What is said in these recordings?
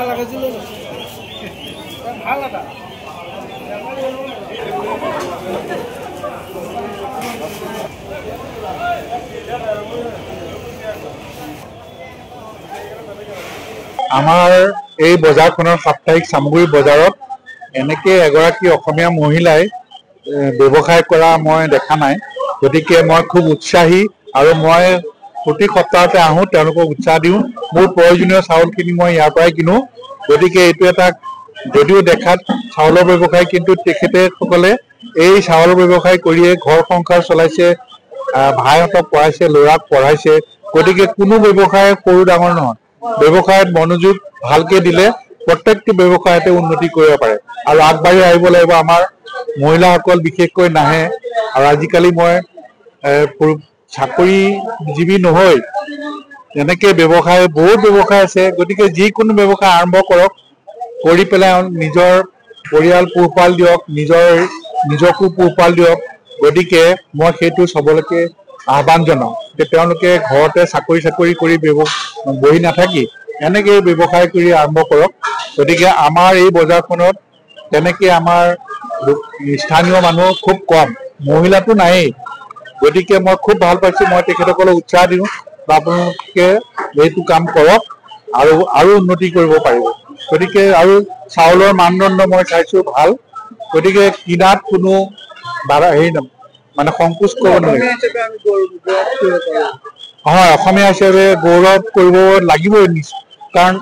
আমাৰ এই বজাৰখনৰ সাপ্তাহিক সামগ্ৰী বজাৰত এনেকে এগৰাকী অসমীয়া মহিলাই ব্যৱসায় কৰা মই দেখা নাই। গতিকে মই খুব উৎসাহী আৰু মই প্ৰতি সপ্তাহতে আহোঁ, তেওঁলোকক উৎসাহ দিওঁ। মোৰ প্ৰয়োজনীয় চাউলখিনি মই ইয়াৰ পৰাই কিনো। গতিকে এইটো এটা যদিও দেখাত চাউলৰ ব্যৱসায়, কিন্তু তেখেতসকলে এই চাউলৰ ব্যৱসায় কৰিয়ে ঘৰ সংসাৰ চলাইছে, ভাইহঁতক পঢ়াইছে, ল'ৰাক পঢ়াইছে। গতিকে কোনো ব্যৱসায় সৰু ডাঙৰ নহয়। ব্যৱসায়ত মনোযোগ ভালকে দিলে প্ৰত্যেকটো ব্যৱসায়তে উন্নতি কৰিব পাৰে আৰু আগবাঢ়ি আহিব লাগিব। আমাৰ মহিলাসকল বিশেষকৈ নাহে আৰু আজিকালি মই চাকৰিজীৱী নহয়, এনেকে ব্যৱসায় বহুত ব্যৱসায় আছে। গতিকে যিকোনো ব্যৱসায় আৰম্ভ কৰক, কৰি পেলাই নিজৰ পৰিয়াল পোহপাল দিয়ক, নিজকো পোহপাল দিয়ক। গতিকে মই সেইটো চবলৈকে আহ্বান জনাওঁ যে তেওঁলোকে ঘৰতে চাকৰি কৰি বহি নাথাকি এনেকে ব্যৱসায় কৰি আৰম্ভ কৰক। গতিকে আমাৰ এই বজাৰখনত তেনেকে আমাৰ স্থানীয় মানুহ খুব কম, মহিলাটো নায়েই। গতিকে মই খুব ভাল পাইছোঁ। মই তেখেতসকলক উৎসাহ দিওঁ, আপোনালোকে এইটো কাম কৰক আৰু উন্নতি কৰিব পাৰিব। গতিকে আৰু চাউলৰ মানদণ্ড মই চাইছোঁ ভাল। গতিকে কিনাত কোনো মানে সংকোচ কৰিব নোৱাৰে। হয়, অসমীয়া হিচাপে গৌৰৱ কৰিব লাগিবই নিশ্চয়, কাৰণ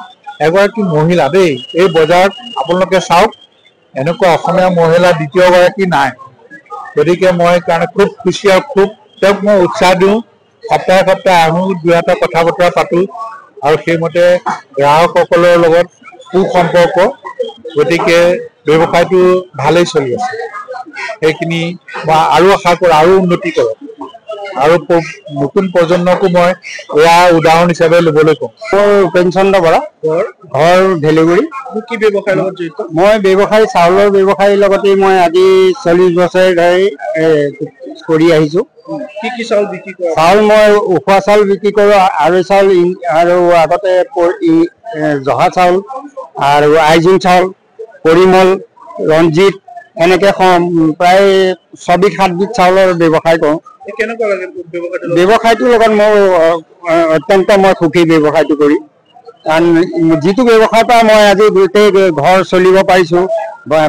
এগৰাকী মহিলা দেই এই বজাৰত আপোনালোকে চাওক, এনেকুৱা অসমীয়া মহিলা দ্বিতীয়গৰাকী নাই। গতিকে মই কাৰণে খুব খুচি আৰু খুব তেওঁক মই উৎসাহ দিওঁ। সপ্তাহে সপ্তাহে আহোঁ, দুই এটা কথা বতৰা পাতোঁ আৰু সেইমতে গ্ৰাহকসকলৰ লগত সুসম্পৰ্ক। গতিকে ব্যৱসায়টো ভালেই চলি আছে। সেইখিনি মই আৰু আশা কৰোঁ আৰু উন্নতি কৰক আৰু নতুন প্ৰজন্মকো মই এয়া উদাহৰণ হিচাপে ল'বলৈ কওঁ। মোৰ উপেনচন্দ্ৰ বৰা, ঘৰ ভেলিগুৰি। কি ব্যৱসায়ৰ লগত জড়িত? মই ব্যৱসায়ী চাউলৰ ব্যৱসায়ীৰ লগতে মই আজি 40 বছৰ ধৰি কৰি আহিছোঁ। কি কি চাউল বিক্ৰী কৰে? চাউল মই উখোৱা চাউল বিক্ৰী কৰোঁ, আঢ়ৈ চাউল আৰু আগতে জহা চাউল আৰু আইজোং চাউল, পৰিমল, ৰঞ্জিত, এনেকে প্ৰায় 6-7বিধ চাউলৰ ব্যৱসায় কৰোঁ। কেনেকুৱা লাগে ব্যৱসায়টোৰ লগত মোৰ অত্যন্ত মই সুখী ব্যৱসায়টো কৰি। কাৰণ যিটো ব্যৱসায়ৰ পৰা মই আজি গোটেই ঘৰ চলিব পাৰিছোঁ,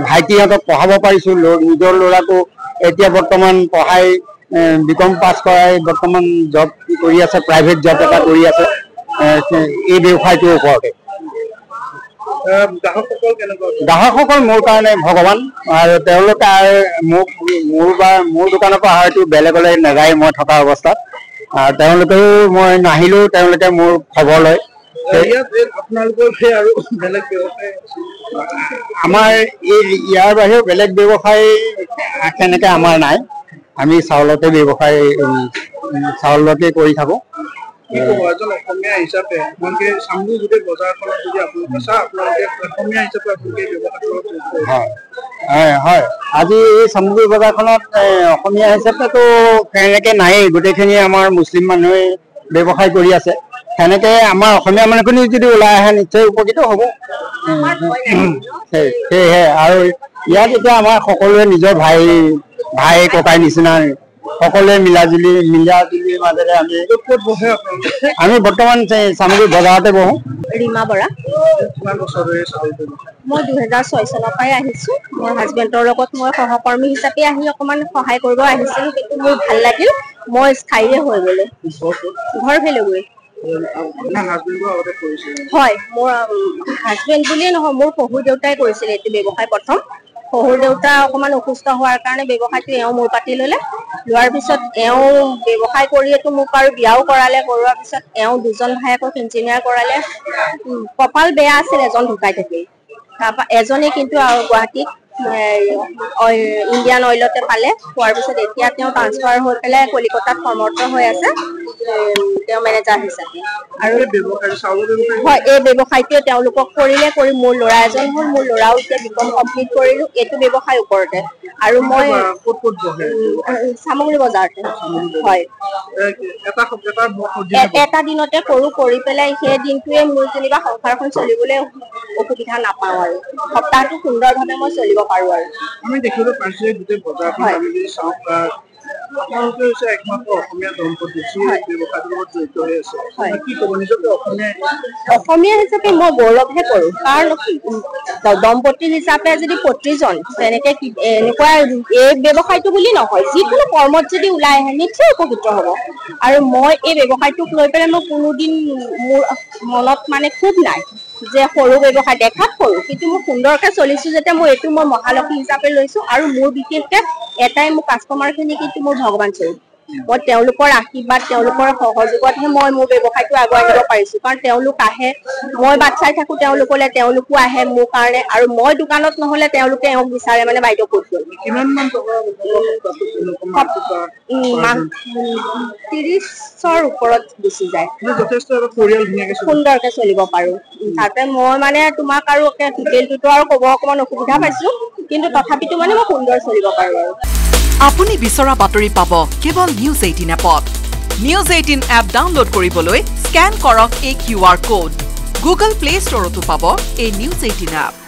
ভাইটিহঁতক পঢ়াব পাৰিছোঁ, নিজৰ ল'ৰাকো এতিয়া বৰ্তমান পঢ়াই BCom পাছ কৰাই বৰ্তমান জব কৰি আছে, প্ৰাইভেট জব এটা কৰি আছে এই ব্যৱসায়টোৰ ওপৰতে। গ্ৰাহকসকল মোৰ কাৰণে ভগৱান, আৰু তেওঁলোকে মোৰ দোকানৰ পৰা হয়তো বেলেগলৈ নাযায় মই থকা অৱস্থাত। তেওঁলোকেও মই নাহিলেও তেওঁলোকে মোৰ খবৰ লয়। আমাৰ ইয়াৰ বাহিৰেও বেলেগ ব্যৱসায় তেনেকে আমাৰ নাই। আমি চাউলতে ব্যৱসায় চাউলতে কৰি থাকোঁ। এজন অসমীয়া হিচাপে আপোনালোকে চামগুৰি গোটেই বজাৰখনত যদি আপোনালোকে চাই, আপোনালোকে অসমীয়া হিচাপে হয়, আজি এই চামগুৰি বজাৰখনত অসমীয়া হিচাপেতো তেনেকে নায়েই, গোটেইখিনি আমাৰ মুছলিম মানুহে ব্যৱসায় কৰি আছে। সেনেকে আমাৰ অসমীয়া মানুহখিনি যদি ওলাই আহে নিশ্চয় উপকৃত হ'ব। সেয়েহে আৰু ইয়াত এতিয়া আমাৰ সকলোৱে নিজৰ ভাই ককাই নিচিনা সকলোৱে মিলাজুলি মাজেৰে আমি বৰ্তমান চামগুৰি বজাৰতে বহোঁ। ৰীমা বৰা। মই 2006 চনৰ পৰাই আহিছোঁ। মোৰ হাজবেণ্ডৰ লগত মই সহকৰ্মী হিচাপে আহি অকণমান সহায় কৰিব আহিছিলোঁ, কিন্তু মোৰ ভাল লাগিল, মই স্থায়ীয়ে হৈ গ'লো। ঘৰ ভেলুগুৰি। হয়, মোৰ হাজবেণ্ড বুলিয়ে নহয়, মোৰ শহুৰ দেউতাই কৰিছিলে এইটো ব্যৱসায় প্ৰথম। শহুৰ দেউতা অকণমান অসুস্থ হোৱাৰ কাৰণে ব্যৱসায়টো এওঁ মোৰ পাতি ল'লে। লোৱাৰ পিছত এওঁ ব্যৱসায় কৰিয়েতো মোক আৰু বিয়াও কৰালে। কৰোৱাৰ পিছত এওঁ 2জন ভায়েকক ইঞ্জিনিয়াৰ কৰালে। কপাল বেয়া আছিল, এজন ঢুকাই থাকিল। তাৰপৰা এজনে কিন্তু আৰু গুৱাহাটীত ইণ্ডিয়ান অইলতে পালে। পোৱাৰ পিছত এতিয়া তেওঁ ট্ৰান্সফাৰ হৈ পেলাই কলিকতাত কৰ্মৰত হৈ আছে। তেওঁ মেনেজাৰ হিচাপে আৰু হয় এই ব্যৱসায়টোৱে তেওঁলোকক কৰিলে কৰি মোৰ ল'ৰা এজন হ'ল মোৰ ল'ৰাও এতিয়া বিকম কমপ্লিট কৰিলো এইটো ব্যৱসায়ৰ ওপৰতে আৰু মই সামগ্ৰী বজাৰতে হয় এটা দিনতে কৰো কৰি পেলাই সেই দিনটোৱে মোৰ যেনিবা সংসাৰখন চলিবলৈ অসুবিধা নাপাওঁ আৰু সপ্তাহটো সুন্দৰভাৱে মই চলিব পাৰো আৰু আমি দেখিব পাইছো গোটেই বজাৰখন আমি যদি চাওঁ আপোনালোকে হৈছে একমাত্ৰ অসমীয়া দম্পতি যি ব্যৱসায়ৰ লগত জড়িত হৈ আছে কি ক'ব নিজকে অসমীয়া হিচাপে মই গৌৰৱহে কৰো কাৰণ দম্পতি হিচাপে যদি প্ৰতিজন তেনেকে এনেকুৱা এই ব্যৱসায়টো বুলি নহয় যিকোনো কৰ্মত যদি ওলাই আহে নিশ্চয় উপকৃত হ'ব আৰু মই এই ব্যৱসায়টোক লৈ পেলাই মই কোনোদিন মোৰ মনত মানে খুব নাই যে সৰু ব্যৱসায় দেখাত সৰু কিন্তু মই সুন্দৰকে চলিছো যাতে মই এইটো মই মহালক্ষ্মী হিচাপে লৈছো আৰু মোৰ বিশেষকে এটাই মোৰ কাষ্টমাৰখিনি কিন্তু মোৰ ভগৱান স্বৰূপ মই তেওঁলোকৰ আশীৰ্বাদ তেওঁলোকৰ সহযোগতহে মই মোৰ ব্যৱসায়টো আগুৱাই নিব পাৰিছো কাৰণ তেওঁলোক আহে মই বাট চাই থাকো তেওঁলোকলে তেওঁলোকো আহে মোৰ কাৰণে আৰু মই দোকানত নহলে তেওঁলোকে এওঁক বিচাৰে মানে বাইদেউ ক'ত গ'ল কিমান মান টকা 30ৰ ওপৰত গুচি যায় যথেষ্ট পৰিয়াল ধুনীয়াকে সুন্দৰকে চলিব পাৰো তাতে মই মানে তোমাক আৰু ডিটেইলটো আৰু ক'ব অকমান অসুবিধা পাইছো কিন্তু তথাপিতো মানে মই সুন্দৰ চলিব পাৰো আৰু আপুনি বিচৰা বাতৰি পাব কেৱল নিউজ 18 এপত নিউজ 18 এপ ডাউনলোড কৰিবলৈ স্ক্যান কৰক এই QR কোড গুগল প্লে ষ্টৰতো পাব এই নিউজ 18 এপ